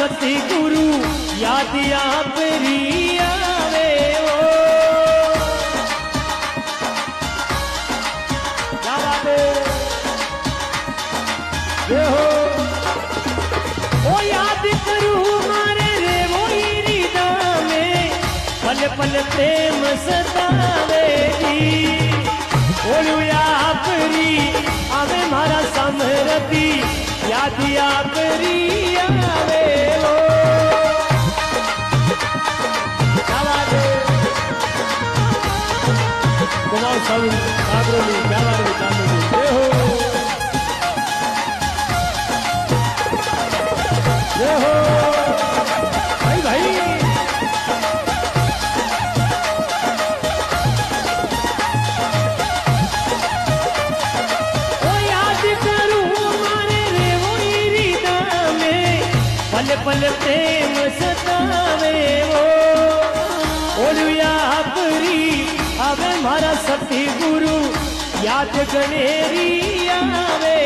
सतगुरु याद आपरी आवे ओ क्या बात है ये हो ओ याद करूं मारे रे वो रीदा में पल पल प्रेम सतावेगी ओलुया आपरी आवे मारा समरती याद आपरी आवे ओ क्या बात है कुमार साहब सागरों में क्या बात है चांदनी ये हो भाई भाई ओ याद करूं मारे रे वो रीदा में पल पल प्रेम सतावे वो ओलुया आपरी आवे मारा सतगुरु याद गणेरी आवे